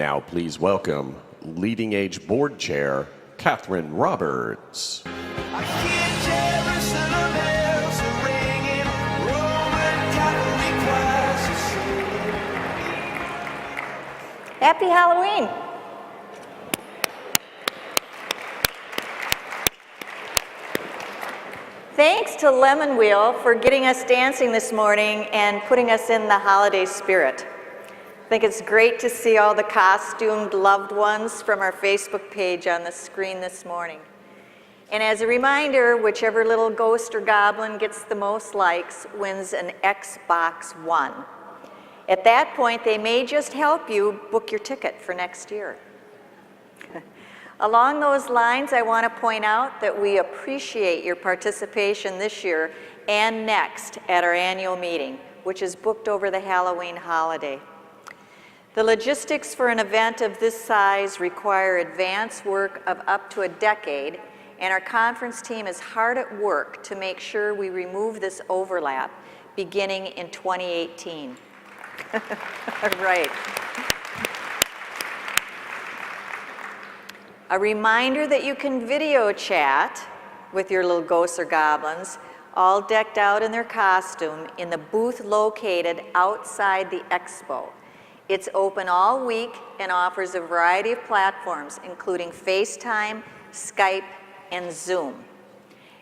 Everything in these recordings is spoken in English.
Now please welcome LeadingAge Board Chair, Kathryn Roberts. Happy Halloween! Thanks to Lemon Wheel for getting us dancing this morning and putting us in the holiday spirit. I think it's great to see all the costumed loved ones from our Facebook page on the screen this morning. And as a reminder, whichever little ghost or goblin gets the most likes wins an Xbox One. At that point, they may just help you book your ticket for next year. Along those lines, I want to point out that we appreciate your participation this year and next at our annual meeting, which is booked over the Halloween holiday. The logistics for an event of this size require advanced work of up to a decade, and our conference team is hard at work to make sure we remove this overlap beginning in 2018. Right. A reminder that you can video chat with your little ghosts or goblins, all decked out in their costume, in the booth located outside the expo. It's open all week and offers a variety of platforms, including FaceTime, Skype, and Zoom.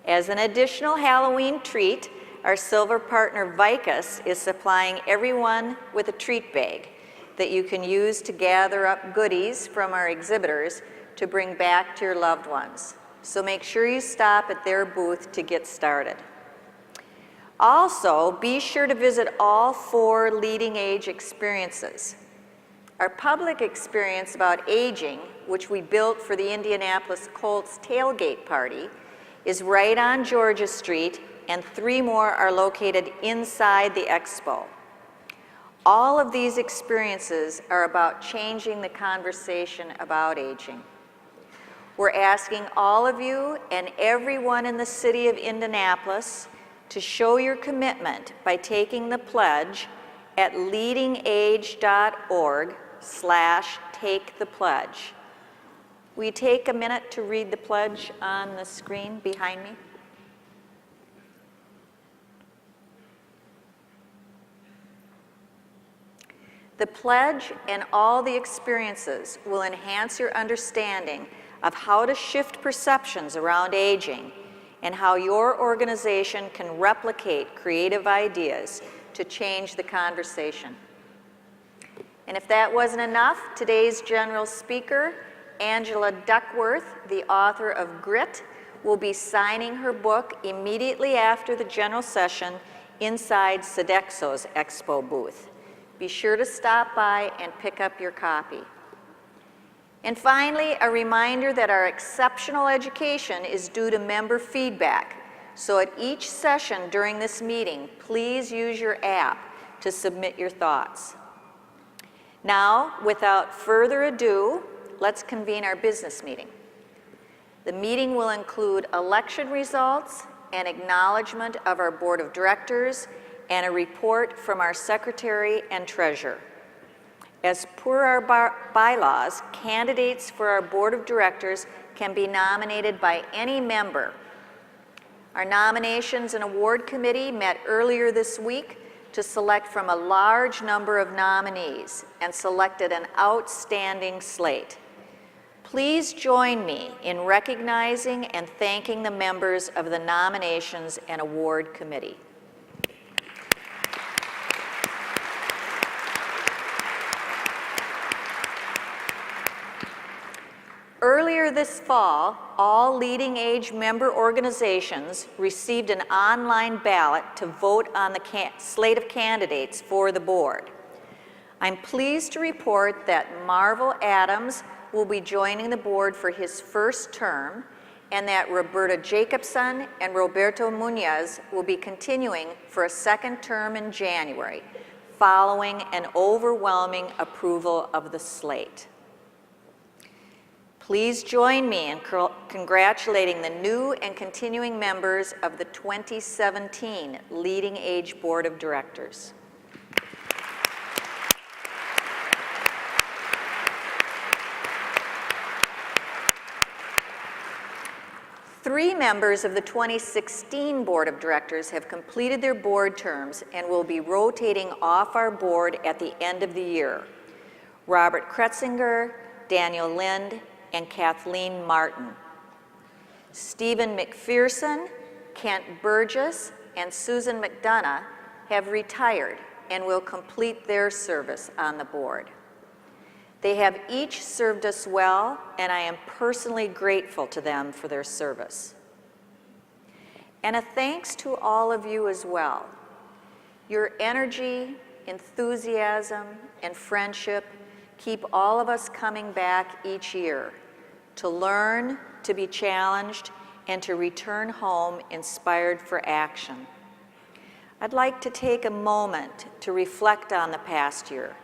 As an additional Halloween treat, our silver partner Vicus is supplying everyone with a treat bag that you can use to gather up goodies from our exhibitors to bring back to your loved ones. So make sure you stop at their booth to get started. Also, be sure to visit all 4 LeadingAge experiences. Our public experience about aging, which we built for the Indianapolis Colts tailgate party, is right on Georgia Street, and 3 more are located inside the expo. All of these experiences are about changing the conversation about aging. We're asking all of you and everyone in the city of Indianapolis to show your commitment by taking the pledge at leadingage.org/takethepledge. Will you take a minute to read the pledge on the screen behind me? The pledge and all the experiences will enhance your understanding of how to shift perceptions around aging and how your organization can replicate creative ideas to change the conversation. And if that wasn't enough, today's general speaker, Angela Duckworth, the author of Grit, will be signing her book immediately after the general session inside Sodexo's expo booth. Be sure to stop by and pick up your copy. And finally, a reminder that our exceptional education is due to member feedback. So at each session during this meeting, please use your app to submit your thoughts. Now, without further ado, let's convene our business meeting. The meeting will include election results, an acknowledgement of our board of directors, and a report from our secretary and treasurer. As per our bylaws, candidates for our board of directors can be nominated by any member. Our nominations and award committee met earlier this week to select from a large number of nominees and selected an outstanding slate. Please join me in recognizing and thanking the members of the nominations and award committee. Earlier this fall, all LeadingAge member organizations received an online ballot to vote on the slate of candidates for the board. I'm pleased to report that Marvel Adams will be joining the board for his first term, and that Roberta Jacobson and Roberto Munoz will be continuing for a second term in January, following an overwhelming approval of the slate. Please join me in congratulating the new and continuing members of the 2017 LeadingAge Board of Directors. 3 members of the 2016 Board of Directors have completed their board terms and will be rotating off our board at the end of the year. Robert Kretzinger, Daniel Lind, and Kathleen Martin. Stephen McPherson, Kent Burgess, and Susan McDonough have retired and will complete their service on the board. They have each served us well, and I am personally grateful to them for their service. And a thanks to all of you as well. Your energy, enthusiasm, and friendship keep all of us coming back each year to learn, to be challenged, and to return home inspired for action. I'd like to take a moment to reflect on the past year,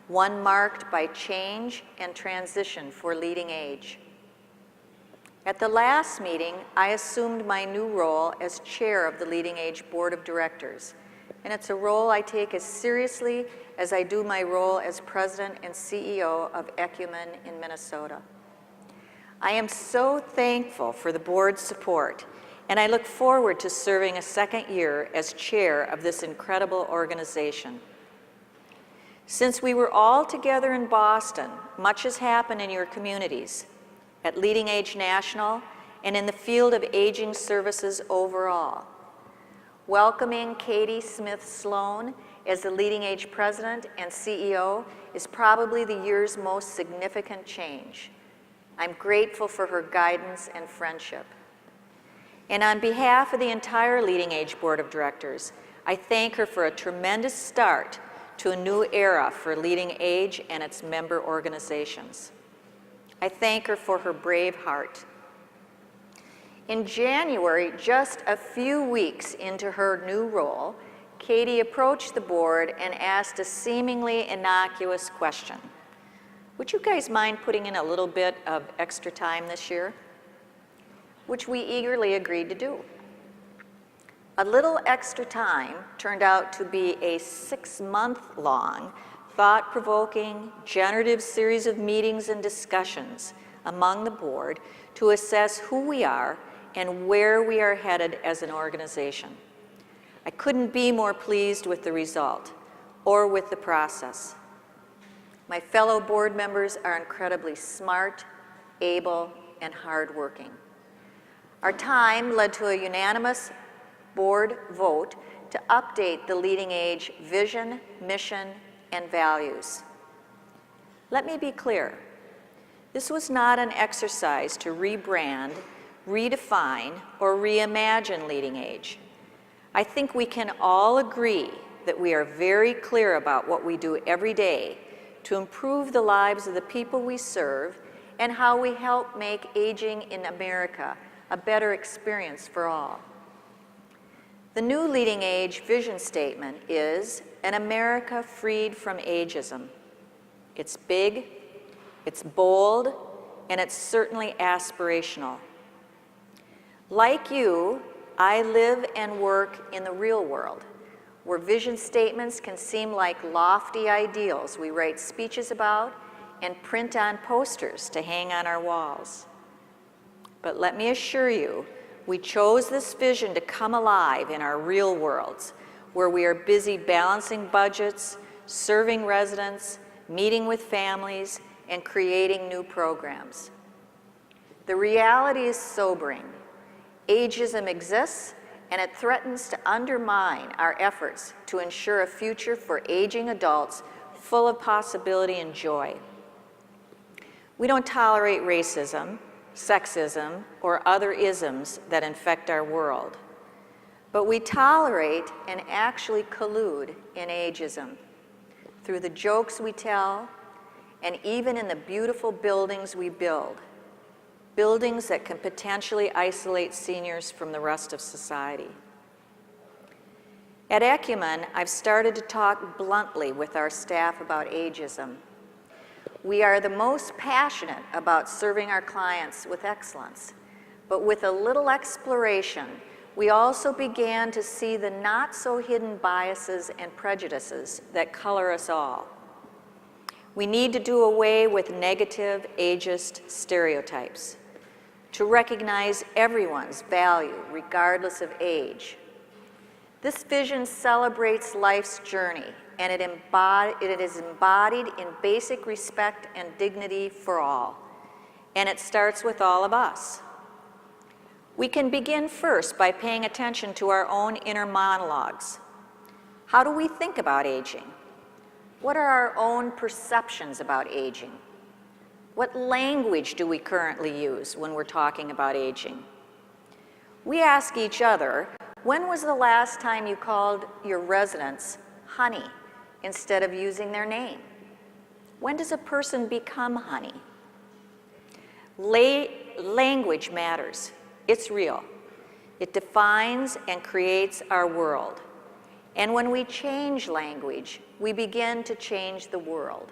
one marked by change and transition for LeadingAge. At the last meeting, I assumed my new role as chair of the LeadingAge Board of Directors, and it's a role I take as seriously as I do my role as president and CEO of Ecumen in Minnesota. I am so thankful for the board's support, and I look forward to serving a second year as chair of this incredible organization. Since we were all together in Boston, much has happened in your communities, at LeadingAge National, and in the field of aging services overall. Welcoming Katie Smith Sloan as the LeadingAge president and CEO is probably the year's most significant change. I'm grateful for her guidance and friendship. And on behalf of the entire LeadingAge Board of Directors, I thank her for a tremendous start to a new era for LeadingAge and its member organizations. I thank her for her brave heart. In January, just a few weeks into her new role, Katie approached the board and asked a seemingly innocuous question. Would you guys mind putting in a little bit of extra time this year? Which we eagerly agreed to do. A little extra time turned out to be a 6-month-long, thought-provoking, generative series of meetings and discussions among the board to assess who we are and where we are headed as an organization. I couldn't be more pleased with the result or with the process. My fellow board members are incredibly smart, able, and hardworking. Our time led to a unanimous board vote to update the LeadingAge vision, mission, and values. Let me be clear. This was not an exercise to rebrand, redefine, or reimagine LeadingAge. I think we can all agree that we are very clear about what we do every day to improve the lives of the people we serve and how we help make aging in America a better experience for all. The new LeadingAge vision statement is an America freed from ageism. It's big, it's bold, and it's certainly aspirational. Like you, I live and work in the real world, where vision statements can seem like lofty ideals we write speeches about and print on posters to hang on our walls. But let me assure you, we chose this vision to come alive in our real worlds, where we are busy balancing budgets, serving residents, meeting with families, and creating new programs. The reality is sobering. Ageism exists, and it threatens to undermine our efforts to ensure a future for aging adults full of possibility and joy. We don't tolerate racism, sexism, or other isms that infect our world. But we tolerate and actually collude in ageism through the jokes we tell and even in the beautiful buildings we build. Buildings that can potentially isolate seniors from the rest of society. At Ecumen, I've started to talk bluntly with our staff about ageism. We are the most passionate about serving our clients with excellence, but with a little exploration, we also began to see the not-so-hidden biases and prejudices that color us all. We need to do away with negative ageist stereotypes. to recognize everyone's value regardless of age. This vision celebrates life's journey, and it is embodied in basic respect and dignity for all. And it starts with all of us. We can begin first by paying attention to our own inner monologues. How do we think about aging? What are our own perceptions about aging? What language do we currently use when we're talking about aging? We ask each other, when was the last time you called your residents honey instead of using their name? When does a person become honey? Language matters. It's real. It defines and creates our world. And when we change language, we begin to change the world.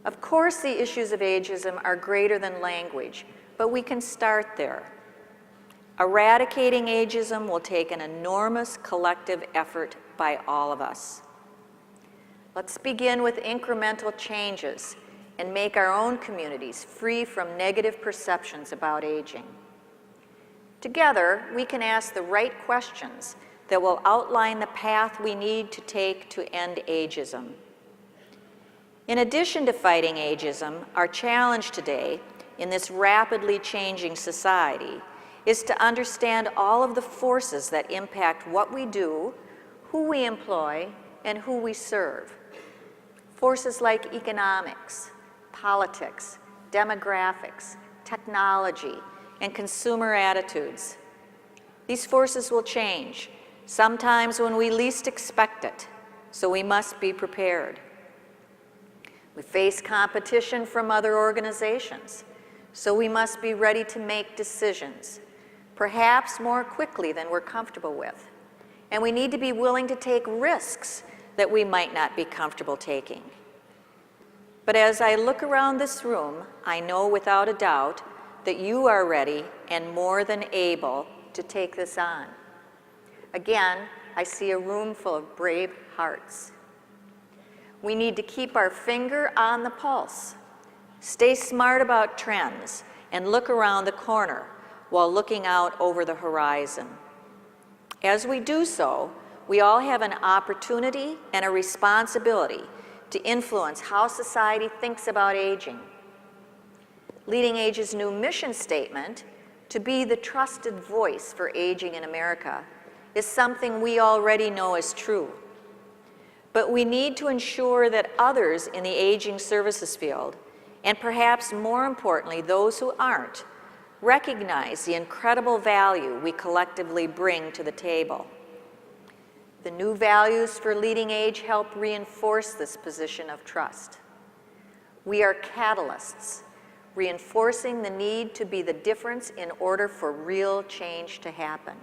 Of course, the issues of ageism are greater than language, but we can start there. Eradicating ageism will take an enormous collective effort by all of us. Let's begin with incremental changes and make our own communities free from negative perceptions about aging. Together, we can ask the right questions that will outline the path we need to take to end ageism. In addition to fighting ageism, our challenge today in this rapidly changing society is to understand all of the forces that impact what we do, who we employ, and who we serve. Forces like economics, politics, demographics, technology, and consumer attitudes. These forces will change, sometimes when we least expect it, so we must be prepared. We face competition from other organizations, so we must be ready to make decisions, perhaps more quickly than we're comfortable with. And we need to be willing to take risks that we might not be comfortable taking. But as I look around this room, I know without a doubt that you are ready and more than able to take this on. Again, I see a room full of brave hearts. We need to keep our finger on the pulse, stay smart about trends, and look around the corner while looking out over the horizon. As we do so, we all have an opportunity and a responsibility to influence how society thinks about aging. LeadingAge's new mission statement, to be the trusted voice for aging in America, is something we already know is true. But we need to ensure that others in the aging services field, and perhaps more importantly, those who aren't, recognize the incredible value we collectively bring to the table. The new values for LeadingAge help reinforce this position of trust. We are catalysts, reinforcing the need to be the difference in order for real change to happen.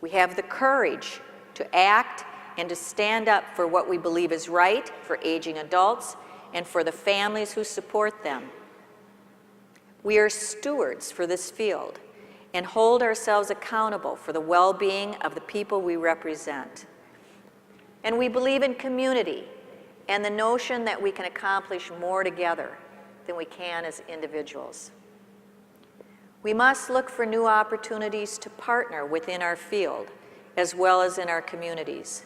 We have the courage to act and to stand up for what we believe is right for aging adults and for the families who support them. We are stewards for this field and hold ourselves accountable for the well-being of the people we represent. And we believe in community and the notion that we can accomplish more together than we can as individuals. We must look for new opportunities to partner within our field as well as in our communities.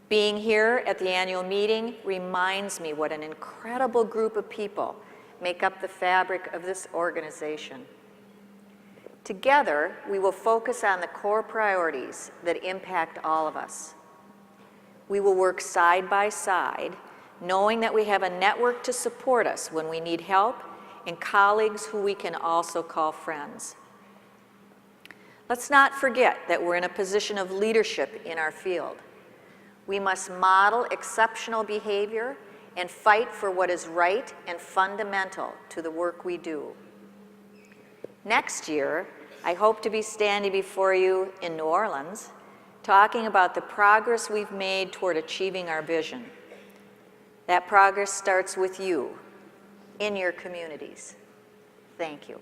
Being here at the annual meeting reminds me what an incredible group of people make up the fabric of this organization. Together, we will focus on the core priorities that impact all of us. We will work side by side, knowing that we have a network to support us when we need help and colleagues who we can also call friends. Let's not forget that we're in a position of leadership in our field. We must model exceptional behavior and fight for what is right and fundamental to the work we do. Next year, I hope to be standing before you in New Orleans, talking about the progress we've made toward achieving our vision. That progress starts with you, in your communities. Thank you.